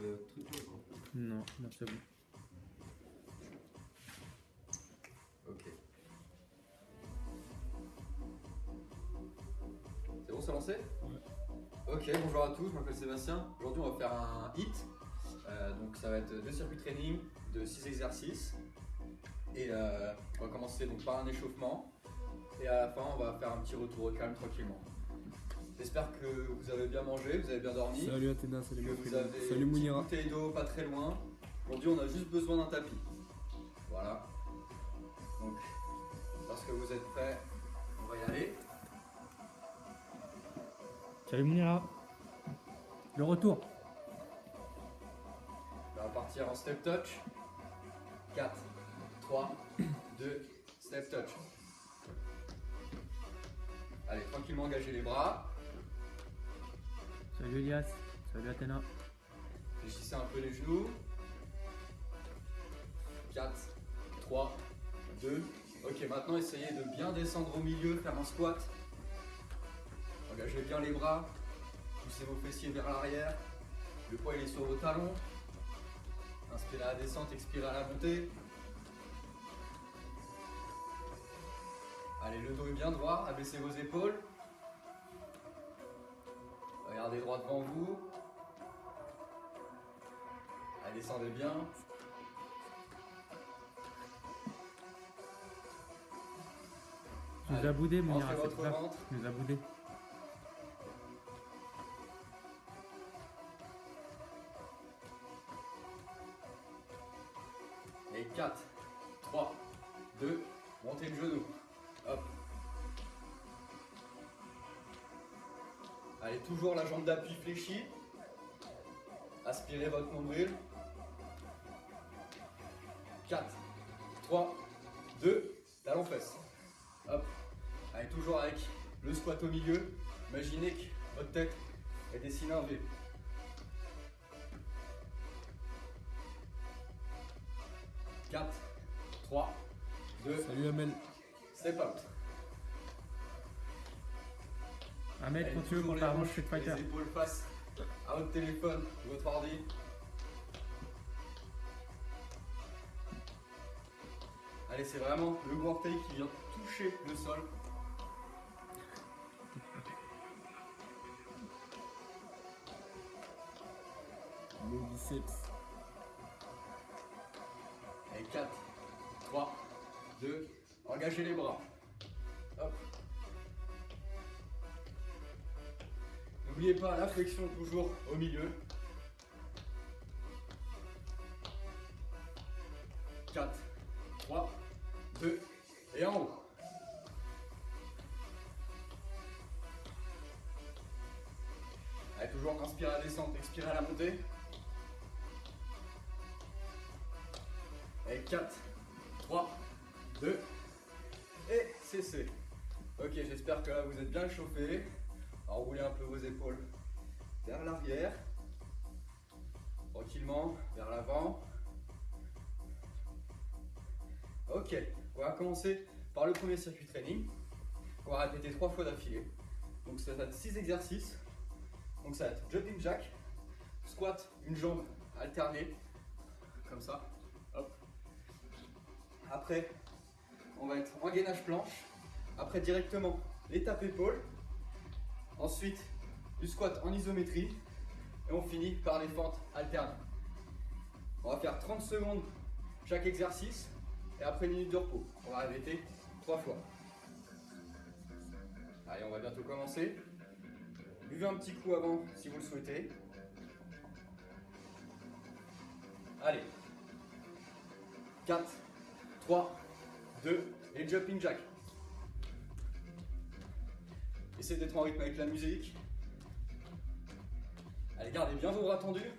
Le truc là, non. Non, non c'est bon. Ok. C'est bon, c'est lancé? Ouais. Ok, bonjour à tous, je m'appelle Sébastien. Aujourd'hui, on va faire un hit. Donc, ça va être 2 circuits training de 6 exercices. Et on va commencer donc par un échauffement. Et à la fin, on va faire un petit retour au calme tranquillement. J'espère que vous avez bien mangé, vous avez bien dormi. Salut Athéna, salut Que mon vous frère. avez Salut une petite Mounira. bouteille d'eau pas très loin. Aujourd'hui, on a juste besoin d'un tapis. Voilà. Donc, lorsque vous êtes prêts, on va y aller. Salut Mounira. Le retour. On va partir en step touch. 4, 3, 2, step touch. Allez, tranquillement engager les bras. Salut Elias. Salut Athéna. Fléchissez un peu les genoux. 4, 3, 2. Ok, maintenant essayez de bien descendre au milieu, faire un squat. Engagez bien les bras. Poussez vos fessiers vers l'arrière. Le poids il est sur vos talons. Inspirez à la descente, expirez à la montée. Allez, le dos est bien droit, abaissez vos épaules. Regardez droit devant vous. Allez, descendez bien. Tu nous as boudé Mounira, Rentrez c'est votre ça. ventre. Tu nous as boudé. Et 4, 3, 2, montez le genou. Hop. Allez, toujours la jambe d'appui fléchie. Aspirez votre nombril. 4, 3, 2, talon fesse. Hop. Allez, toujours avec le squat au milieu. Imaginez que votre tête est dessinée en V. 4, 3, 2, Salut Amel. step out. Amel, Allez, quand tu veux toujours pour les ta revanche hanches, Street Fighter. les épaules face à votre téléphone, votre ordi. Allez, c'est vraiment le gros orteil qui vient toucher le sol. Le biceps. Et 4, 3, 2, engagez les bras. Hop. N'oubliez pas la flexion toujours au milieu. 4, 3, 2 et en haut. Allez, toujours inspire à la descente, expire à la montée. Et 4, 3, 2 et cessez. Ok, j'espère que là vous êtes bien chauffé. Enroulez un peu vos épaules vers l'arrière. Tranquillement, vers l'avant. Ok, on va commencer par le premier circuit training. On va répéter 3 fois d'affilée. Donc ça va être 6 exercices. Donc ça va être jumping jack, squat, une jambe alternée, comme ça. Hop. Après, on va être en gainage planche. Après, directement, l'étape épaule. Ensuite, du squat en isométrie. Et on finit par les fentes alternes. On va faire 30 secondes chaque exercice. Et après une minute de repos. On va répéter 3 fois. Allez, on va bientôt commencer. Buvez un petit coup avant si vous le souhaitez. Allez. 4, 3, 2 et jumping jack. Essayez d'être en rythme avec la musique. Allez, gardez bien vos bras tendus.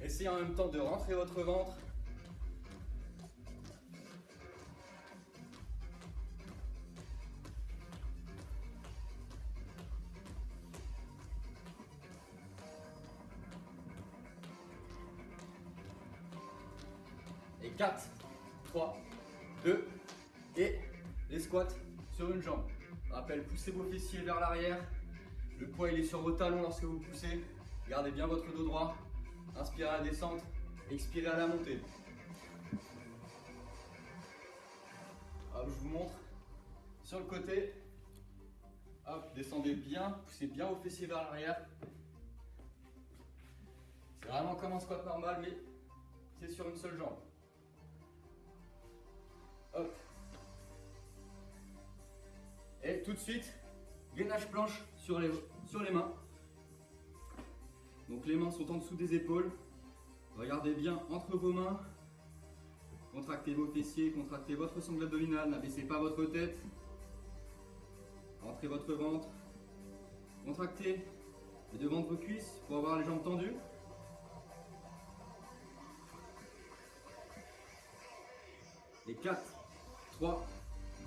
Essayez en même temps de rentrer votre ventre. Et 4, 3, 2 et les squats sur une jambe. Rappel, poussez vos fessiers vers l'arrière. Le poids il est sur vos talons lorsque vous poussez. Gardez bien votre dos droit. Inspirez à la descente, expirez à la montée. Hop, je vous montre. Sur le côté, hop, descendez bien, poussez bien vos fessiers vers l'arrière. C'est vraiment comme un squat normal, mais c'est sur une seule jambe. Hop. Et tout de suite, gainage planche sur les mains. Donc les mains sont en dessous des épaules. Regardez bien entre vos mains. Contractez vos fessiers, contractez votre sangle abdominale, n'abaissez pas votre tête. Rentrez votre ventre. Contractez le devant de vos cuisses pour avoir les jambes tendues. Et 4, 3,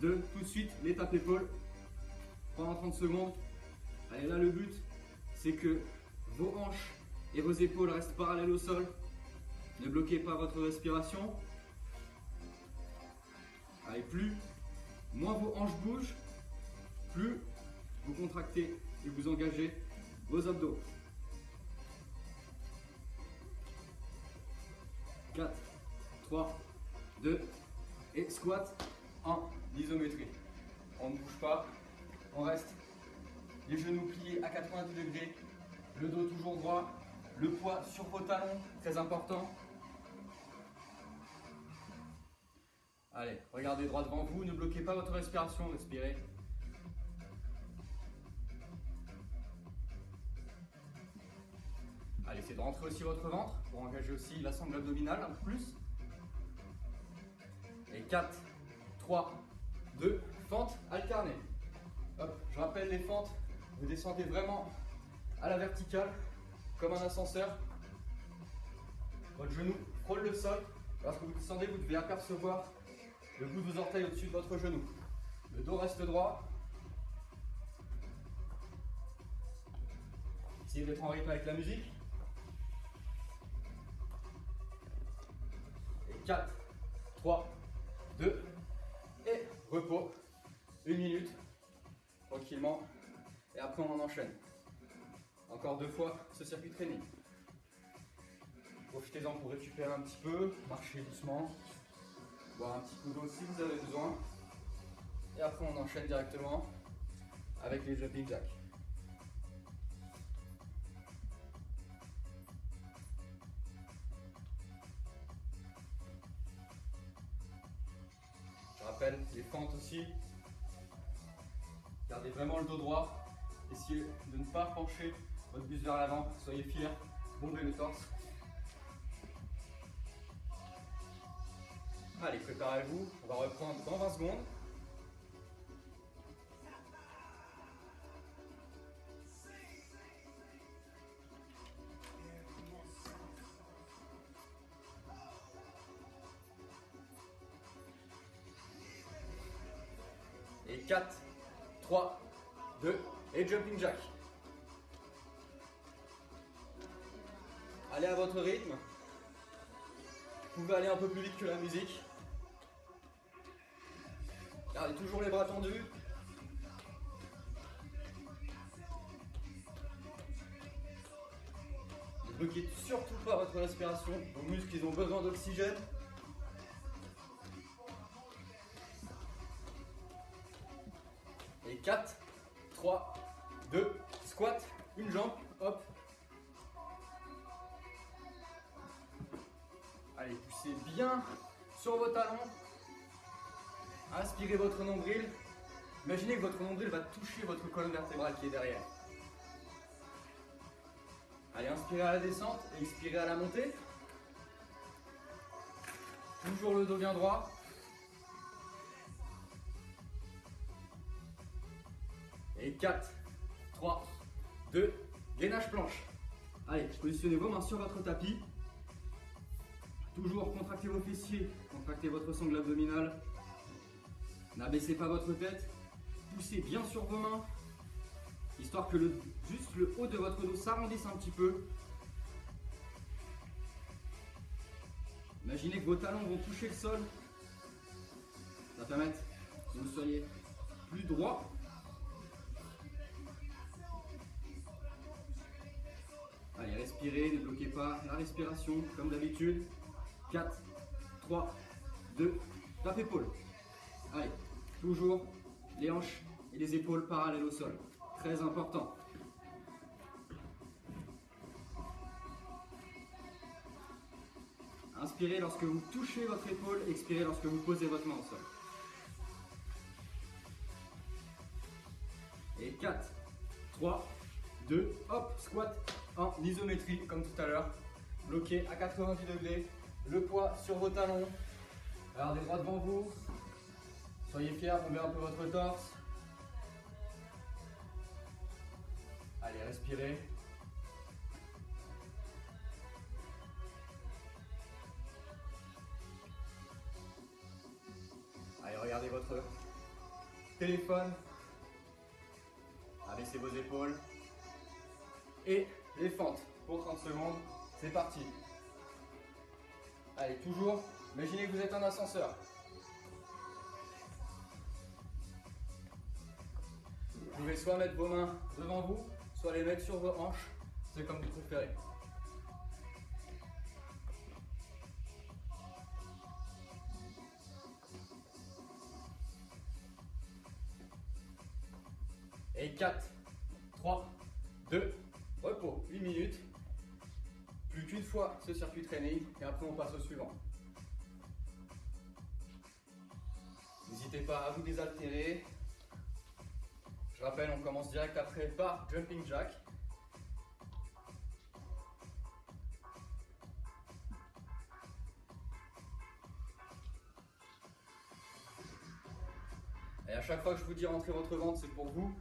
2, tout de suite, l'étape épaule. Pendant 30 secondes. Allez, là le but, c'est que vos hanches et vos épaules restent parallèles au sol. Ne bloquez pas votre respiration. Allez, moins vos hanches bougent, plus vous contractez et vous engagez vos abdos. 4, 3, 2 et squat en isométrie. On ne bouge pas, on reste les genoux pliés à 90 degrés, le dos toujours droit, le poids sur vos talons, très important. Allez, regardez droit devant vous, ne bloquez pas votre respiration, respirez. Allez, essayez de rentrer aussi votre ventre pour engager aussi la sangle abdominale un peu plus. Et 4, 3, 2, fente alternée. Hop, je rappelle les fentes, vous descendez vraiment à la verticale, comme un ascenseur. Votre genou frôle le sol. Lorsque vous descendez, vous devez apercevoir le bout de vos orteils au-dessus de votre genou. Le dos reste droit. Essayez d'être en rythme avec la musique. Et 4, 3, 2, et repos. 1 minute, tranquillement. Et après on en enchaîne. Encore 2 fois ce circuit training. Profitez-en pour récupérer un petit peu, marchez doucement, boire un petit coup d'eau si vous avez besoin. Et après on enchaîne directement avec les jumping jacks. Je rappelle les fentes aussi. Gardez vraiment le dos droit. Essayez de ne pas pencher votre buste vers l'avant. Soyez fiers. Bombez le torse. Allez, préparez-vous. On va reprendre dans 20 secondes. Et 4, 3, 2, et jumping jack. Allez à votre rythme. Vous pouvez aller un peu plus vite que la musique. Gardez toujours les bras tendus. Ne bloquez surtout pas votre respiration. Vos muscles, ils ont besoin d'oxygène. Et 4, 3, 2, squat, une jambe, hop. Allez, poussez bien sur vos talons. Inspirez votre nombril. Imaginez que votre nombril va toucher votre colonne vertébrale qui est derrière. Allez, inspirez à la descente et expirez à la montée. Toujours le dos bien droit. Et 4, 3, 2, gainage planche. Allez, positionnez vos mains sur votre tapis. Toujours contractez vos fessiers, contractez votre sangle abdominale. N'abaissez pas votre tête. Poussez bien sur vos mains, histoire que juste le haut de votre dos s'arrondisse un petit peu. Imaginez que vos talons vont toucher le sol. Ça va permettre que vous soyez plus droit. Allez, respirez, ne bloquez pas la respiration comme d'habitude. 4, 3, 2, tape épaule. Allez, toujours les hanches et les épaules parallèles au sol. Très important. Inspirez lorsque vous touchez votre épaule, expirez lorsque vous posez votre main au sol. Et 4, 3, 2, hop, squat en isométrie comme tout à l'heure. Bloqué à 90 degrés, le poids sur vos talons. Regardez droit devant vous. Soyez fiers, montez un peu votre torse. Allez, respirez. Allez, regardez votre téléphone. Abaissez vos épaules. Et les fentes pour 30 secondes. C'est parti. Allez, toujours, imaginez que vous êtes un ascenseur. Vous pouvez soit mettre vos mains devant vous, soit les mettre sur vos hanches. C'est comme vous préférez. Et 4, 3, 2, repos, 8 minutes. Plus qu'une fois ce circuit training et après on passe au suivant. N'hésitez pas à vous désaltérer. Je rappelle, on commence direct après par jumping jack. Et à chaque fois que je vous dis rentrer votre ventre, c'est pour vous.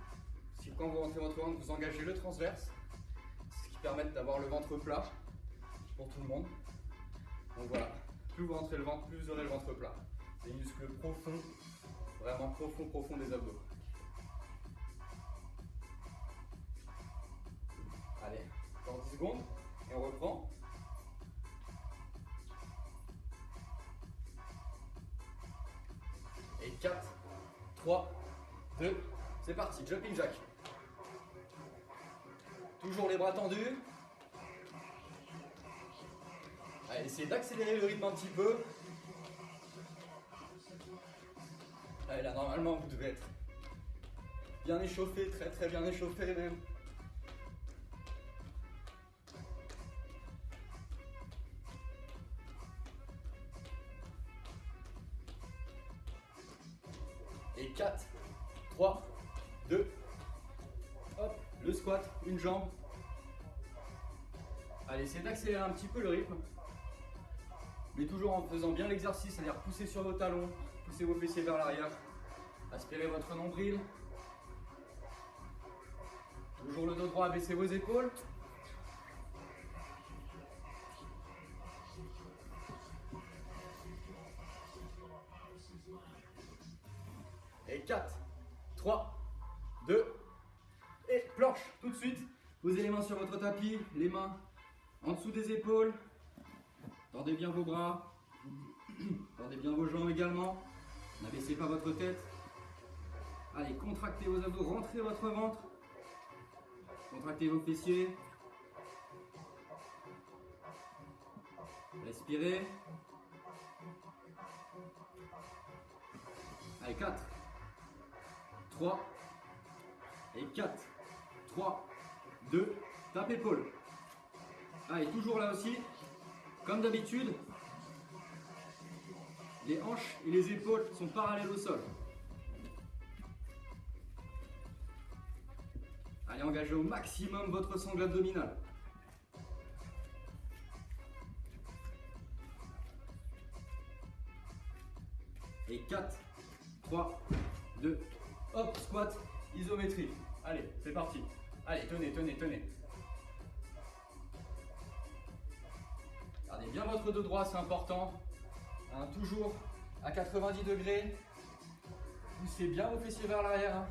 Si quand vous rentrez votre ventre, vous engagez le transverse, ce qui permet d'avoir le ventre plat pour tout le monde. Donc voilà, plus vous rentrez le ventre, plus vous aurez le ventre plat. Des muscles profonds, vraiment profond des abdos. Allez, encore 10 secondes et on reprend. Et 4, 3, 2, c'est parti, jumping jack. Toujours les bras tendus. Allez, essayez d'accélérer le rythme un petit peu. Allez, là, normalement, vous devez être bien échauffé, très bien échauffé même. Et 4, 3, 2, hop, le squat, une jambe. Allez, essayez d'accélérer un petit peu le rythme. Mais toujours en faisant bien l'exercice, c'est-à-dire pousser sur vos talons, poussez vos fessiers vers l'arrière, aspirez votre nombril. Toujours le dos droit, abaissez vos épaules. Et 4, 3, 2, et planche. Tout de suite, posez les mains sur votre tapis, les mains en dessous des épaules. Tendez bien vos bras, tendez bien vos jambes également. N'abaissez pas votre tête. Allez, contractez vos abdos, rentrez votre ventre. Contractez vos fessiers. Respirez. Allez, 4, 3, et 4, 3, 2, tape épaule. Allez, toujours là aussi, comme d'habitude, les hanches et les épaules sont parallèles au sol. Allez, engagez au maximum votre sangle abdominale. Et 4, 3, 2, hop, squat, isométrie. Allez, c'est parti. Allez, tenez. Gardez bien votre dos droit, c'est important. Hein, toujours à 90 degrés. Poussez bien vos fessiers vers l'arrière. Hein.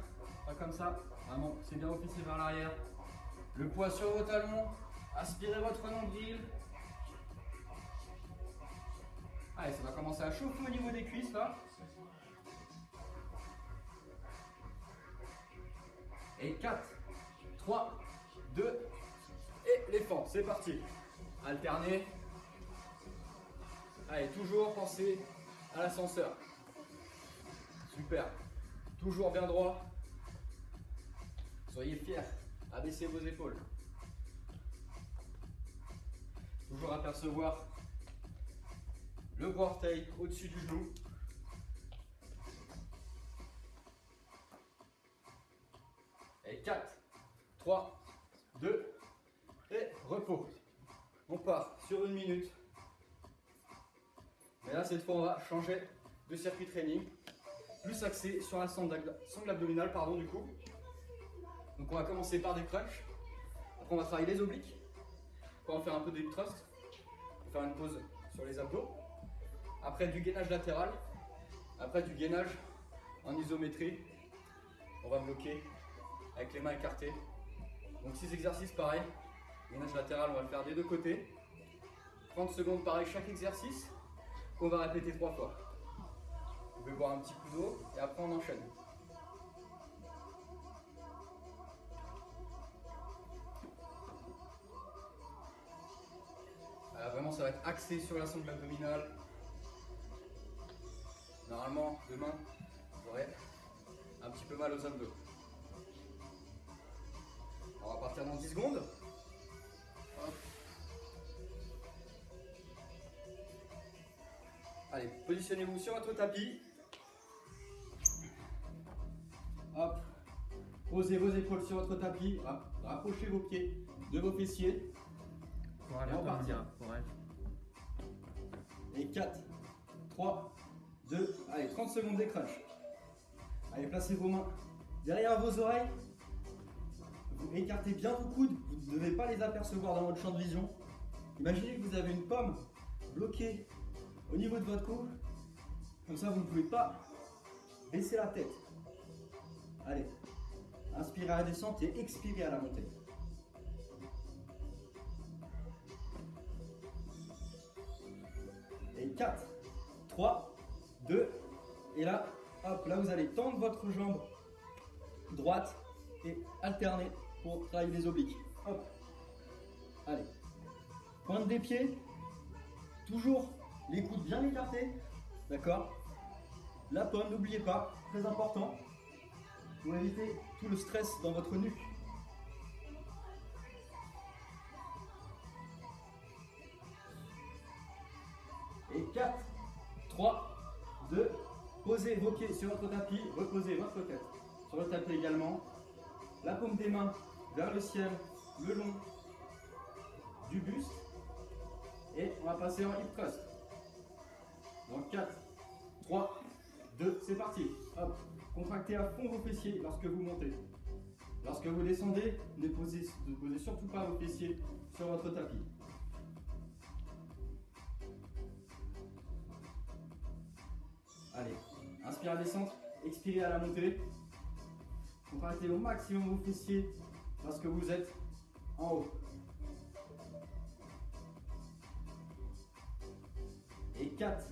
Pas comme ça. Vraiment, poussez bien vos fessiers vers l'arrière. Le poids sur vos talons. Aspirez votre nombril. Allez, ça va commencer à chauffer au niveau des cuisses là. Et 4, 3, 2, et éléphant, c'est parti. Alternez. Allez, toujours pensez à l'ascenseur. Super. Toujours bien droit. Soyez fiers. Abaissez vos épaules. Toujours apercevoir le gros orteil au-dessus du genou. Et 4, 3, 2 et repos. On part sur 1 minute. Mais là, cette fois, on va changer de circuit training. Plus axé sur la sangle abdominale, pardon, du coup. Donc, on va commencer par des crunchs. Après, on va travailler les obliques. Après, on va faire un peu de hip thrust. On va faire une pause sur les abdos. Après, du gainage latéral. Après, du gainage en isométrie. On va bloquer avec les mains écartées. Donc 6 exercices pareil. Gainage latéral, on va le faire des deux côtés. 30 secondes pareil chaque exercice qu'on va répéter 3 fois. Vous pouvez boire un petit coup d'eau et après on enchaîne. Voilà, vraiment ça va être axé sur la sangle abdominale. Normalement demain vous aurez un petit peu mal aux abdos. On va partir dans 10 secondes. Hop. Allez, positionnez-vous sur votre tapis. Hop. Posez vos épaules sur votre tapis. Rapprochez vos pieds de vos fessiers. Courage Et on à toi, part. Monia. Courage. Et 4, 3, 2, allez, 30 secondes des crunchs. Allez, placez vos mains derrière vos oreilles. Vous écartez bien vos coudes, vous ne devez pas les apercevoir dans votre champ de vision. Imaginez que vous avez une pomme bloquée au niveau de votre cou. Comme ça, vous ne pouvez pas baisser la tête. Allez, inspirez à la descente et expirez à la montée. Et 4, 3, 2, et là, hop, là vous allez tendre votre jambe droite et alterner pour travailler les obliques. Hop. Allez. Pointe des pieds. Toujours les coudes bien écartés. D'accord. La pomme, n'oubliez pas, très important, pour éviter tout le stress dans votre nuque. Et 4, 3, 2, posez vos pieds sur votre tapis, reposez votre tête sur le tapis également. La paume des mains vers le ciel, le long du buste. Et on va passer en hip thrust. Donc 4, 3, 2, c'est parti. Hop. Contractez à fond vos fessiers lorsque vous montez. Lorsque vous descendez, ne posez surtout pas vos fessiers sur votre tapis. Allez, inspirez à descente, expirez à la montée. Contractez au maximum vos fessiers lorsque vous êtes en haut. Et 4,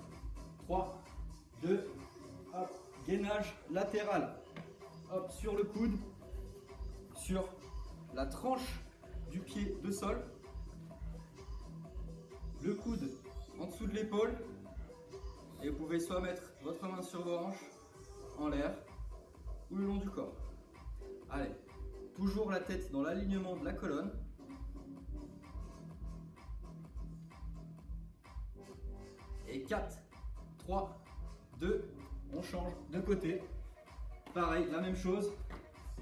3, 2, hop, gainage latéral. Hop, sur le coude, sur la tranche du pied de sol. Le coude en dessous de l'épaule. Et vous pouvez soit mettre votre main sur vos hanches, en l'air, ou le long du corps. Allez, toujours la tête dans l'alignement de la colonne. Et 4, 3, 2, on change de côté. Pareil, la même chose.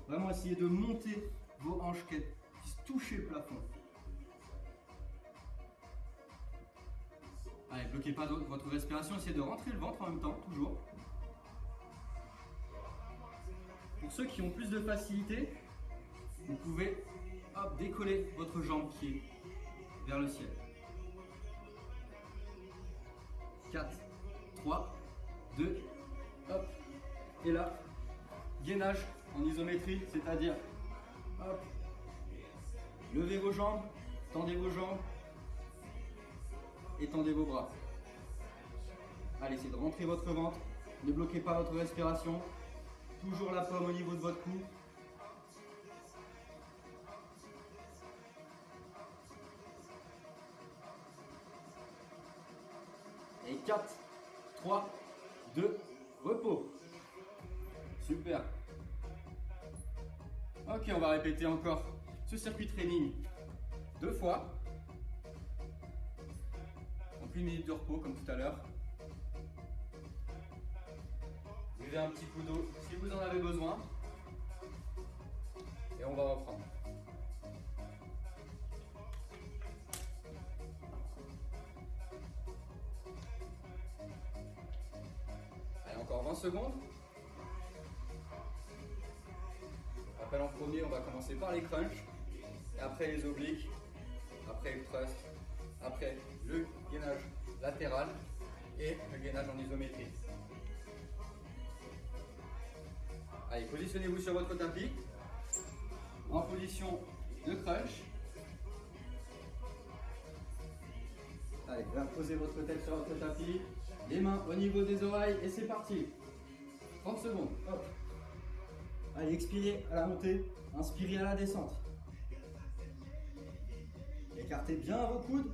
Vraiment essayer de monter vos hanches qui puissent toucher le plafond. Allez, bloquez pas votre respiration, essayez de rentrer le ventre en même temps, toujours. Pour ceux qui ont plus de facilité, vous pouvez hop, décoller votre jambe qui est vers le ciel. 4, 3, 2, hop, et là, gainage en isométrie, c'est-à-dire, hop, levez vos jambes, tendez vos jambes, étendez vos bras. Allez, essayez de rentrer votre ventre, ne bloquez pas votre respiration, toujours la paume au niveau de votre cou. 4, 3, 2, repos. Super. Ok, on va répéter encore ce circuit training 2 fois. Donc 1 minute de repos comme tout à l'heure. Buvez un petit coup d'eau si vous en avez besoin. Et on va reprendre. Allez, encore 20 secondes. Je rappelle en premier, on va commencer par les crunchs, et après les obliques, après le thrust, après le gainage latéral et le gainage en isométrie. Allez, positionnez-vous sur votre tapis, en position de crunch. Allez, là, posez votre tête sur votre tapis, les mains au niveau des oreilles et c'est parti. 30 secondes, hop. Allez, expirez à la montée, inspirez à la descente. Écartez bien vos coudes,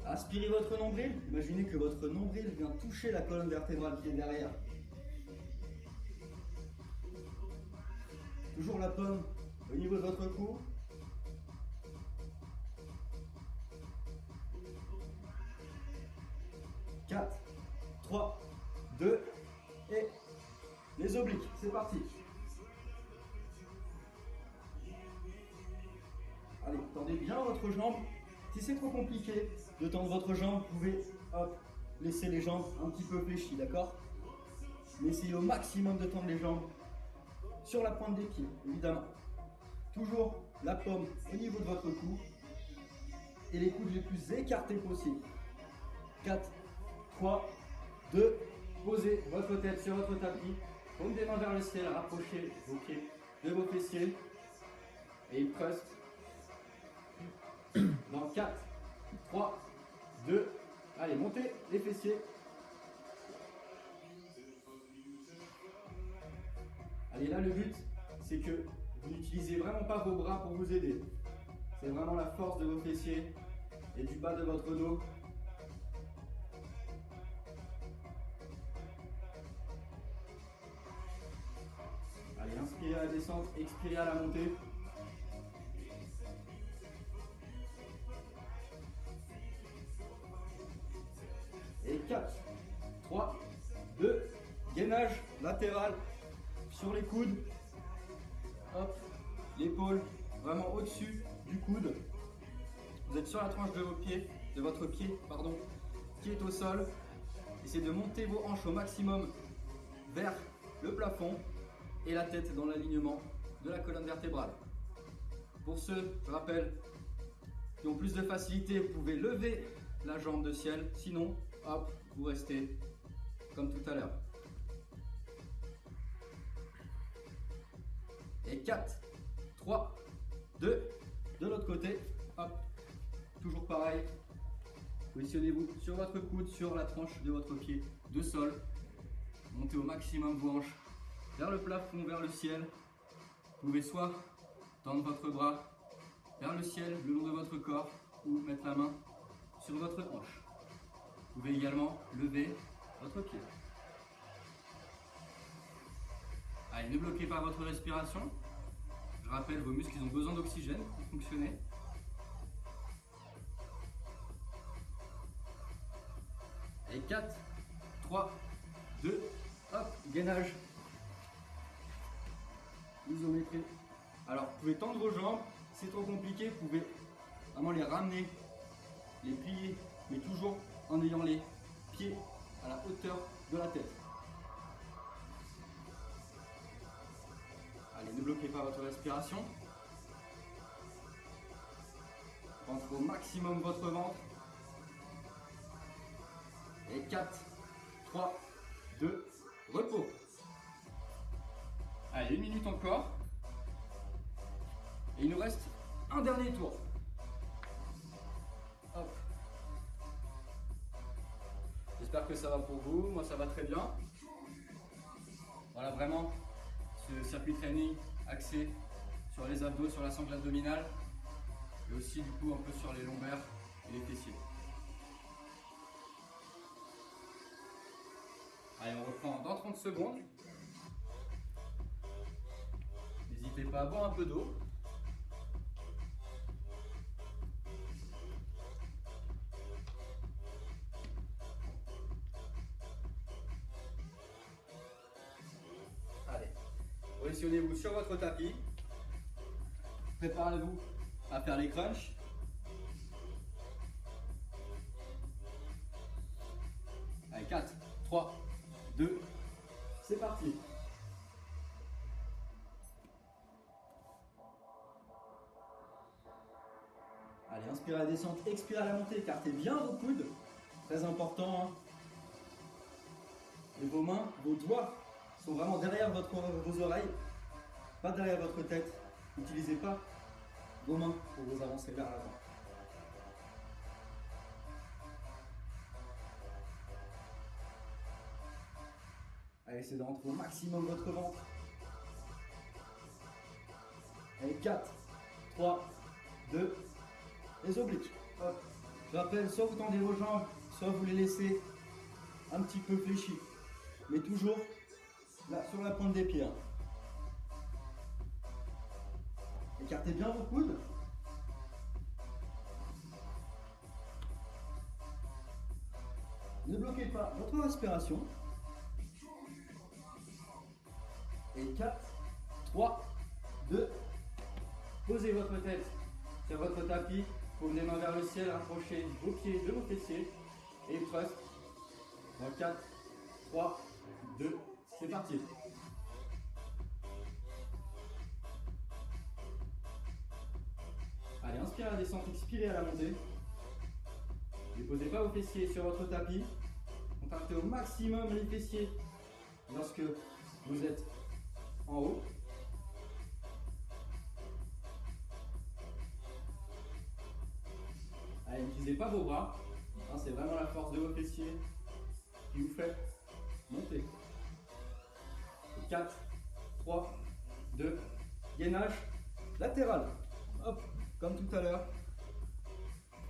aspirez votre nombril. Imaginez que votre nombril vient toucher la colonne vertébrale qui est derrière. Toujours la paume au niveau de votre cou. « 4, 3, 2 et les obliques. C'est parti. Allez, tendez bien votre jambe. Si c'est trop compliqué de tendre votre jambe, vous pouvez laisser les jambes un petit peu fléchies, d'accord? Mais essayez au maximum de tendre les jambes sur la pointe des pieds, évidemment. Toujours la paume au niveau de votre cou et les coudes les plus écartés possible. 4, 3, 2, posez votre tête sur votre tapis, paume des mains vers le ciel, rapprochez vos pieds de vos fessiers et il trust. Dans 4, 3, 2, allez, montez les fessiers. Allez, là le but, c'est que vous n'utilisez vraiment pas vos bras pour vous aider. C'est vraiment la force de vos fessiers et du bas de votre dos. Allez, inspirez à la descente, expirez à la montée. Et 4, 3, 2, gainage latéral sur les coudes. Hop, l'épaule vraiment au-dessus du coude. Vous êtes sur la tranche de votre pied, qui est au sol. Essayez de monter vos hanches au maximum vers le plafond et la tête dans l'alignement de la colonne vertébrale. Pour ceux, je rappelle, qui ont plus de facilité, vous pouvez lever la jambe de ciel. Sinon, hop, vous restez comme tout à l'heure. Et 4, 3, 2, de l'autre côté, hop, toujours pareil. Positionnez-vous sur votre coude, sur la tranche de votre pied de sol. Montez au maximum vos hanches vers le plafond, vers le ciel. Vous pouvez soit tendre votre bras vers le ciel, le long de votre corps, ou mettre la main sur votre hanche. Vous pouvez également lever votre pied. Allez, ne bloquez pas votre respiration. Je rappelle, vos muscles ils ont besoin d'oxygène pour fonctionner. Et 4, 3, 2, hop, gainage. Isométrie. Alors, vous pouvez tendre vos jambes. Si c'est trop compliqué, vous pouvez vraiment les ramener, les plier, mais toujours en ayant les pieds à la hauteur de la tête. Allez, ne bloquez pas votre respiration. Rentrez au maximum votre ventre. Et 4, 3, 2, repos. Allez, 1 minute encore. Et il nous reste un dernier tour. Hop. J'espère que ça va pour vous. Moi, ça va très bien. Voilà, vraiment, ce circuit training axé sur les abdos, sur la sangle abdominale. Et aussi, du coup, un peu sur les lombaires et les fessiers. Allez, on reprend dans 30 secondes. N'hésitez pas à boire un peu d'eau. Allez, positionnez-vous sur votre tapis. Préparez-vous à faire les crunchs. Allez, 4, 3, 2, c'est parti. Allez, inspirez à la descente, expirez à la montée, écartez bien vos coudes. Très important. Hein. Et vos mains, vos doigts sont vraiment derrière vos oreilles, pas derrière votre tête. N'utilisez pas vos mains pour vous avancer vers l'avant. Allez, essayez de rentrer au maximum votre ventre. Allez, 4, 3, 2, les obliques. Hop. Je rappelle, soit vous tendez vos jambes, soit vous les laissez un petit peu fléchis. Mais toujours là, sur la pointe des pieds. Hein. Écartez bien vos coudes. Ne bloquez pas votre respiration. Et 4, 3, 2, posez votre tête sur votre tapis, posez les mains vers le ciel, rapprochez vos pieds de vos fessiers et thrust. Dans 4, 3, 2, c'est parti. Allez, inspirez à la descente, expirez à la montée. Ne posez pas vos fessiers sur votre tapis. Contractez au maximum les fessiers lorsque vous êtes en haut. Allez, n'utilisez pas vos bras. Hein, c'est vraiment la force de vos fessiers qui vous fait monter. 4, 3, 2, gainage latéral. Hop, comme tout à l'heure.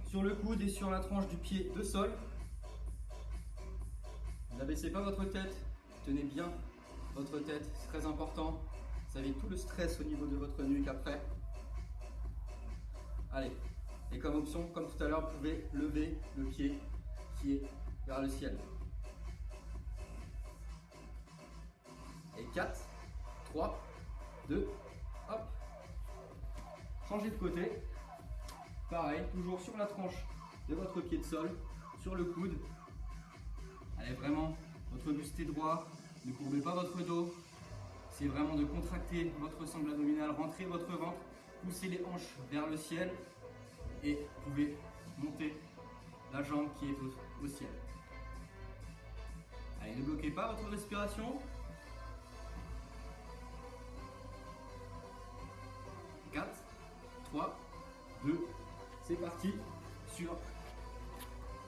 Sur le coude et sur la tranche du pied de sol. N'abaissez pas votre tête. Tenez bien votre tête, c'est très important. Vous avez tout le stress au niveau de votre nuque après. Allez, et comme option, comme tout à l'heure, vous pouvez lever le pied qui est vers le ciel. Et 4, 3, 2, hop. Changez de côté. Pareil, toujours sur la tranche de votre pied de sol, sur le coude. Allez, vraiment, votre buste est droit. Ne courbez pas votre dos. C'est vraiment de contracter votre sangle abdominale, rentrez votre ventre, poussez les hanches vers le ciel et vous pouvez monter la jambe qui est au ciel. Allez, ne bloquez pas votre respiration. 4, 3, 2, c'est parti sur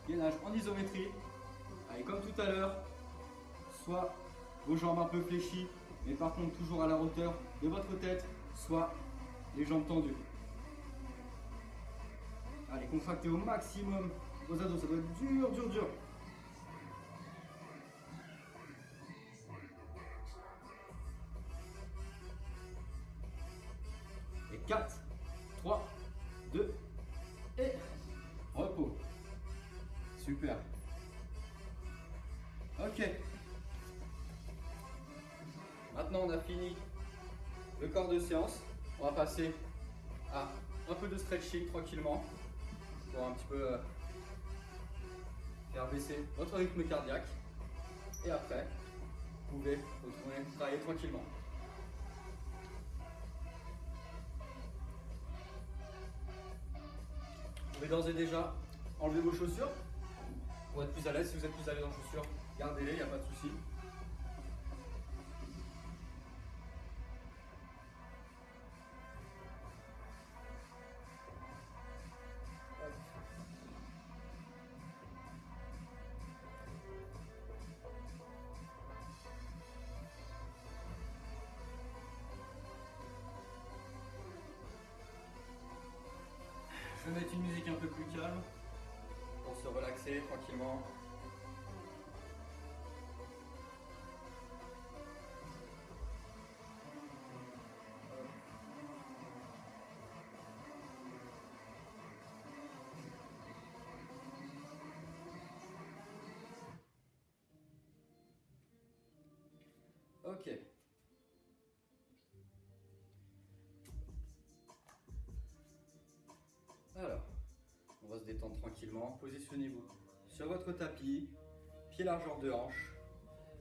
gainage en isométrie. Allez, comme tout à l'heure, soit vos jambes un peu fléchies, mais par contre toujours à la hauteur de votre tête, soit les jambes tendues. Allez, contractez au maximum vos abdos, ça doit être dur, dur, dur. Et 4, 3, 2, et repos. Super. Ok. Maintenant, on a fini le corps de séance. On va passer à un peu de stretching tranquillement pour un petit peu faire baisser votre rythme cardiaque. Et après, vous pouvez retourner travailler tranquillement. Vous pouvez d'ores et déjà enlever vos chaussures pour être plus à l'aise. Si vous êtes plus à l'aise en chaussures, gardez-les, il n'y a pas de souci. Je vais mettre une musique un peu plus calme pour se relaxer tranquillement. Ok. Alors, on va se détendre tranquillement. Positionnez-vous sur votre tapis, pied largeur de hanche.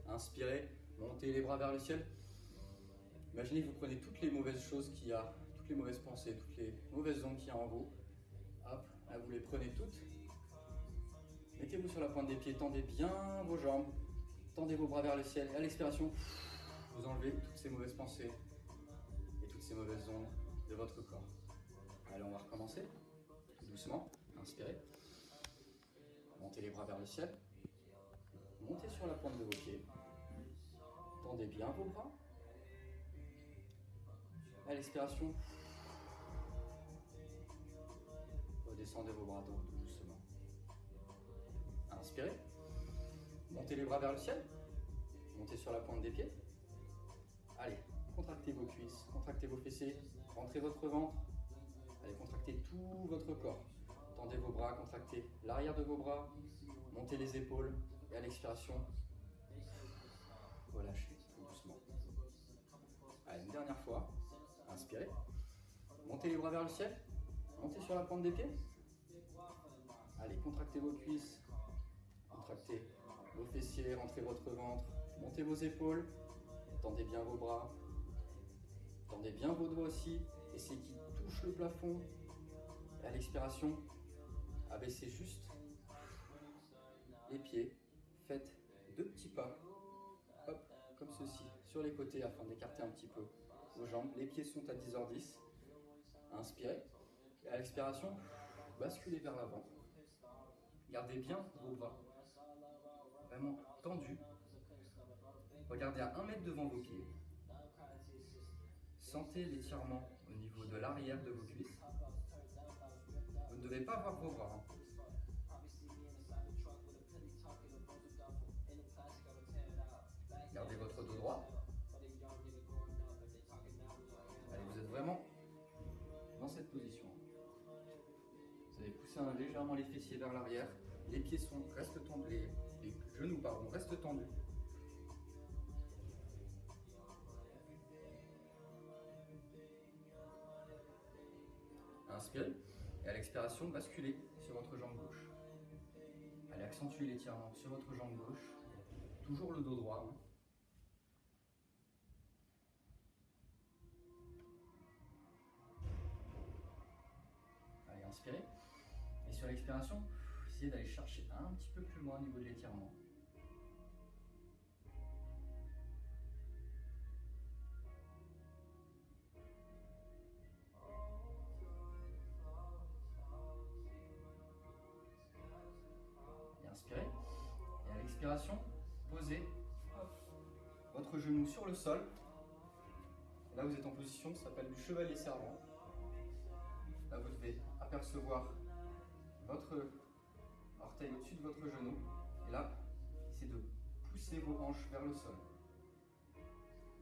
Inspirez, montez les bras vers le ciel. Imaginez que vous prenez toutes les mauvaises choses qu'il y a, toutes les mauvaises pensées, toutes les mauvaises ondes qu'il y a en vous. Hop, là vous les prenez toutes. Mettez-vous sur la pointe des pieds, tendez bien vos jambes, tendez vos bras vers le ciel. Et à l'expiration, vous enlevez toutes ces mauvaises pensées et toutes ces mauvaises ondes de votre corps. Allez, on va recommencer. Doucement, inspirez. Montez les bras vers le ciel. Montez sur la pointe de vos pieds. Tendez bien vos bras. À l'expiration, redescendez vos bras doucement. Inspirez. Montez les bras vers le ciel. Montez sur la pointe des pieds. Allez, contractez vos cuisses, contractez vos fessiers, rentrez votre ventre. Allez, contractez tout votre corps. Tendez vos bras, contractez l'arrière de vos bras. Montez les épaules. Et à l'expiration, relâchez tout doucement. Allez, une dernière fois. Inspirez. Montez les bras vers le ciel. Montez sur la pointe des pieds. Allez, contractez vos cuisses. Contractez vos fessiers. Rentrez votre ventre. Montez vos épaules. Tendez bien vos bras. Tendez bien vos doigts aussi. Essayez qu'ils touchent le plafond. Et à l'expiration, abaissez juste les pieds. Faites 2 petits pas. Hop, comme ceci, sur les côtés afin d'écarter un petit peu vos jambes. Les pieds sont à 10h10. Inspirez. Et à l'expiration, basculez vers l'avant. Gardez bien vos bras vraiment tendus. Regardez à 1 mètre devant vos pieds. Sentez l'étirement au niveau de l'arrière de vos cuisses. Vous ne devez pas voir vos bras. Gardez votre dos droit. Allez, vous êtes vraiment dans cette position. Vous allez pousser légèrement les fessiers vers l'arrière. Les pieds restent tendus, les genoux restent tendus. Inspirez et à l'expiration, basculez sur votre jambe gauche. Allez, accentuez l'étirement sur votre jambe gauche. Toujours le dos droit. Allez, inspirez. Et sur l'expiration, essayez d'aller chercher un petit peu plus loin au niveau de l'étirement. Et inspirez. Et à l'expiration, posez votre genou sur le sol. Là, vous êtes en position, ça s'appelle du chevalier servant. Là, vous devez apercevoir votre orteil au-dessus de votre genou. Et là, c'est de pousser vos hanches vers le sol.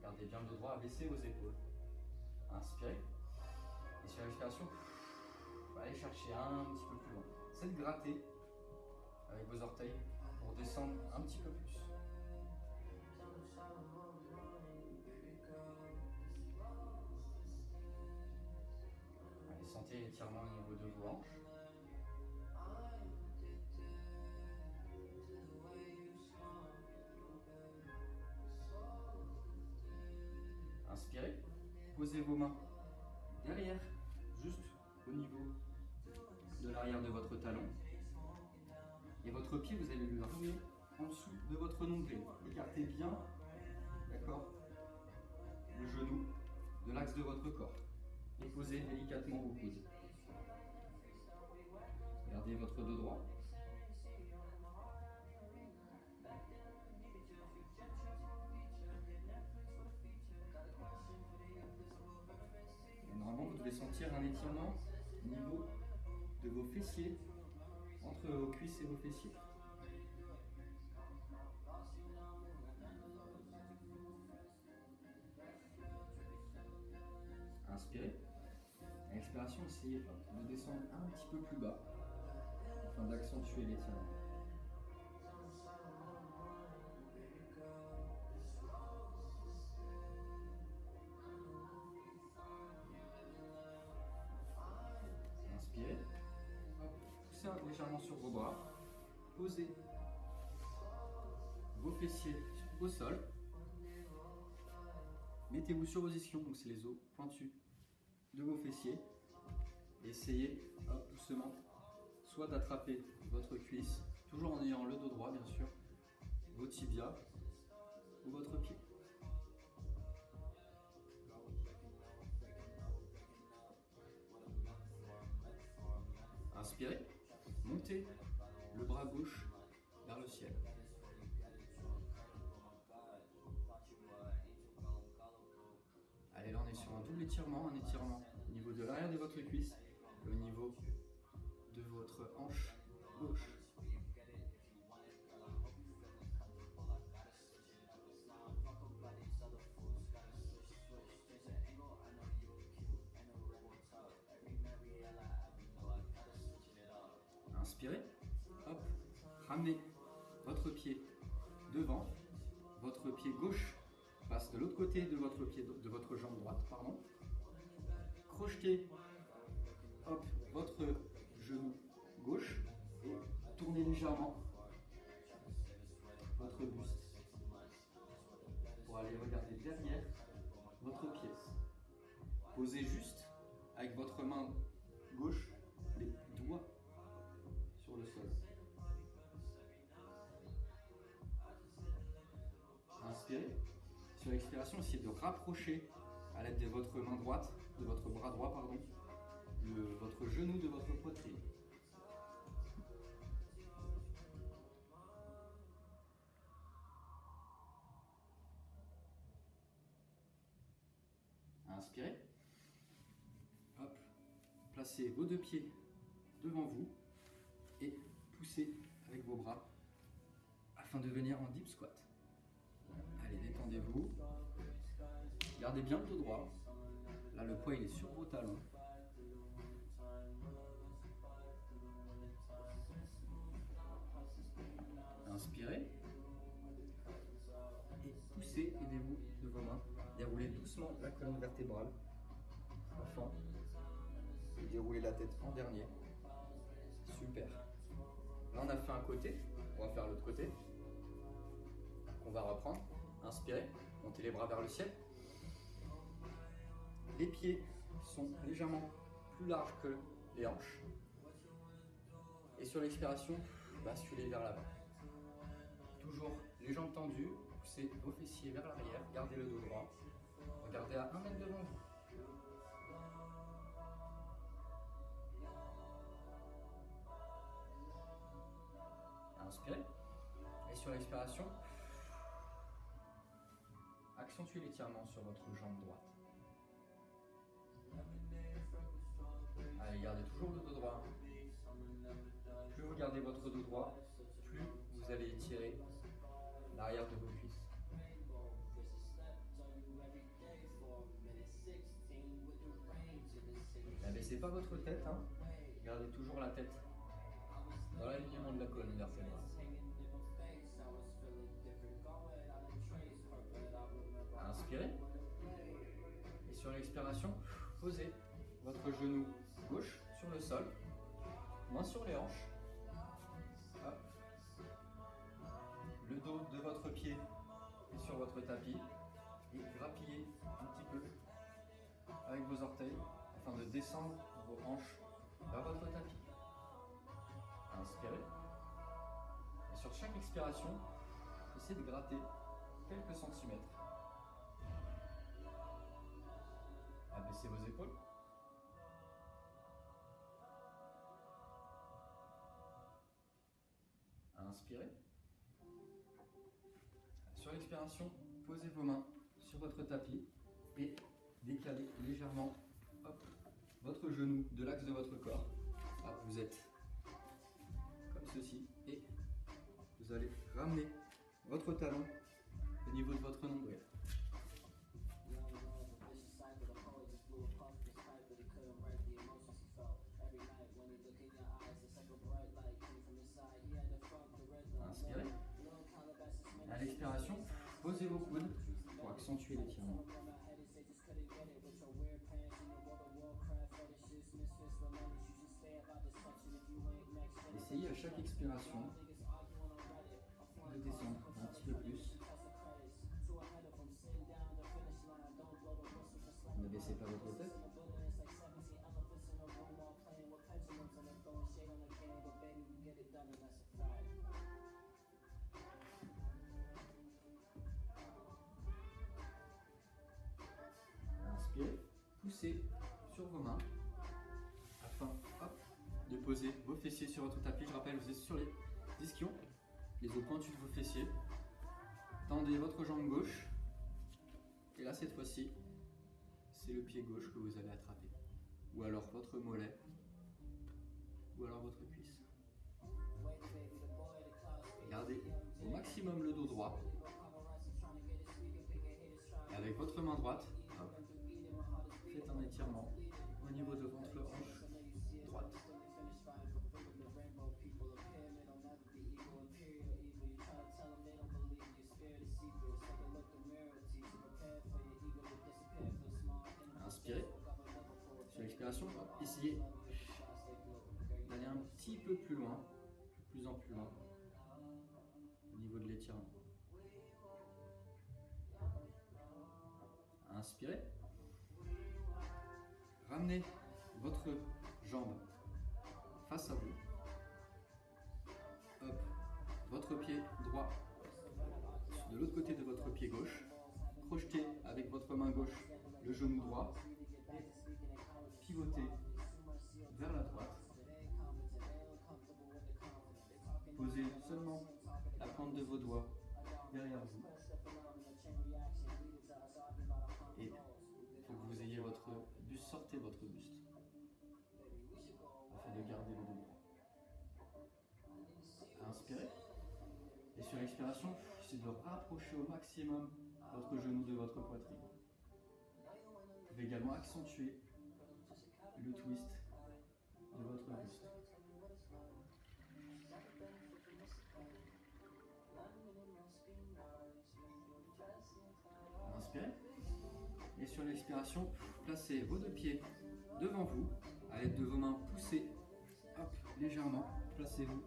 Gardez bien le dos droit, abaissez vos épaules. Inspirez. Et sur l'expiration, allez chercher un petit peu plus loin. C'est de gratter avec vos orteils pour descendre un petit peu plus. Allez, sentez l'étirement au niveau de vos hanches. Inspirez, posez vos mains derrière, juste au niveau de l'arrière de votre talon. Et votre pied, vous allez le ramener en dessous de votre nombril. Écartez bien, d'accord, le genou de l'axe de votre corps. Et posez délicatement vos coudes. Gardez votre dos droit. Et normalement, vous devez sentir un étirement au niveau de vos fessiers, entre vos cuisses et vos fessiers. Inspirez. À l'expiration, essayez de descendre un petit peu plus bas afin d'accentuer l'étirement. légèrement sur vos bras. Posez vos fessiers au sol. Mettez-vous sur vos ischions, donc c'est les os pointus de vos fessiers. Essayez doucement soit d'attraper votre cuisse, toujours en ayant le dos droit bien sûr, vos tibias ou votre pied. Inspirez, montez le bras gauche vers le ciel. Allez, là on est sur un double étirement, un étirement au niveau de l'arrière de votre cuisse et au niveau de votre hanche gauche. Inspirez, hop, ramenez votre pied devant, votre pied gauche passe de l'autre côté de votre pied, de votre jambe droite, pardon. Crochetez, hop, votre genou gauche et tournez légèrement votre buste pour aller regarder derrière votre pied. Posez juste avec votre main gauche les doigts sur le sol. Inspirez. Sur l'expiration, essayez de rapprocher à l'aide de votre main droite, de votre bras droit, pardon, votre genou de votre poitrine. Inspirez. Hop. Placez vos deux pieds devant vous et poussez avec vos bras afin de venir en deep squat. Allez, détendez-vous. Gardez bien le dos droit. Là, le poids il est sur vos talons. Inspirez. Et poussez, aidez-vous de vos mains. Déroulez doucement la colonne vertébrale. Enfin, et déroulez la tête en dernier. Super. Là, on a fait un côté. On va faire l'autre côté. On va reprendre. Inspirez. Montez les bras vers le ciel. Les pieds sont légèrement plus larges que les hanches. Et sur l'expiration, basculez vers l'avant. Toujours les jambes tendues, poussez vos fessiers vers l'arrière, gardez le dos droit. Regardez à 1 mètre devant vous. Inspirez. Et sur l'expiration, accentuez l'étirement sur votre jambe droite. Allez, gardez toujours le dos droit. Plus vous gardez votre dos droit, plus vous allez étirer l'arrière de vos cuisses. N'abaissez pas votre tête, hein. Gardez toujours la tête dans l'alignement de la colonne vertébrale. Inspirez. Et sur l'expiration, posez votre genou gauche sur le sol, main sur les hanches. Hop. Le dos de votre pied est sur votre tapis et grappillez un petit peu avec vos orteils afin de descendre vos hanches vers votre tapis. Inspirez. Et sur chaque expiration, essayez de gratter quelques centimètres. Abaissez vos épaules. Inspirez. Sur l'expiration, posez vos mains sur votre tapis et décalez légèrement votre genou de l'axe de votre corps. Vous êtes comme ceci et vous allez ramener votre talon au niveau de votre nombril. Inspirez. À l'expiration, posez vos coudes pour accentuer l'étirement. Et chaque expiration, de descendre un petit peu plus. Ne baissez pas votre tête. Inspirez, poussez sur vos mains afin de poser vos fessiers sur votre tapis. Je rappelle, vous êtes sur les ischions, les os pointus de vos fessiers. Tendez votre jambe gauche. Et là, cette fois-ci, c'est le pied gauche que vous allez attraper. Ou alors votre mollet, ou alors votre cuisse. Gardez au maximum le dos droit. Et avec votre main droite, faites un étirement au niveau de votre hanche droite. Inspirez. Sur l'expiration, essayez d'aller un petit peu plus loin, de plus en plus loin, au niveau de l'étirement. Inspirez. Ramenez votre jambe face à vous. Hop. Votre pied droit de l'autre côté de votre pied gauche. Crochetez avec votre main gauche le genou droit. Pivotez vers la droite. Posez seulement la pointe de vos doigts derrière vous. Et il faut que vous ayez votre buste, sortez votre buste afin de garder le dos droit. Inspirez. Et sur l'expiration, essayez de rapprocher au maximum votre genou de votre poitrine. Vous pouvez également accentuer le twist de votre buste. Inspirez. Et sur l'expiration, placez vos deux pieds devant vous. À l'aide de vos mains, poussez légèrement. Placez-vous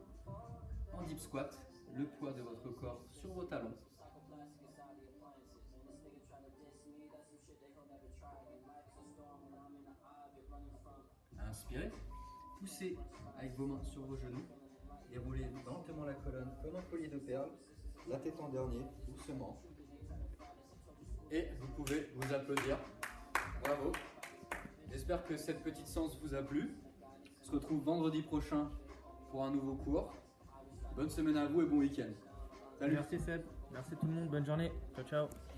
en deep squat. Le poids de votre corps sur vos talons. Inspirez. Poussez avec vos mains sur vos genoux. Déroulez lentement la colonne comme un collier de perles. La tête en dernier, doucement. Et vous pouvez vous applaudir. Bravo. J'espère que cette petite séance vous a plu. On se retrouve vendredi prochain pour un nouveau cours. Bonne semaine à vous et bon week-end. Salut. Merci Seb, merci tout le monde, bonne journée. Ciao ciao.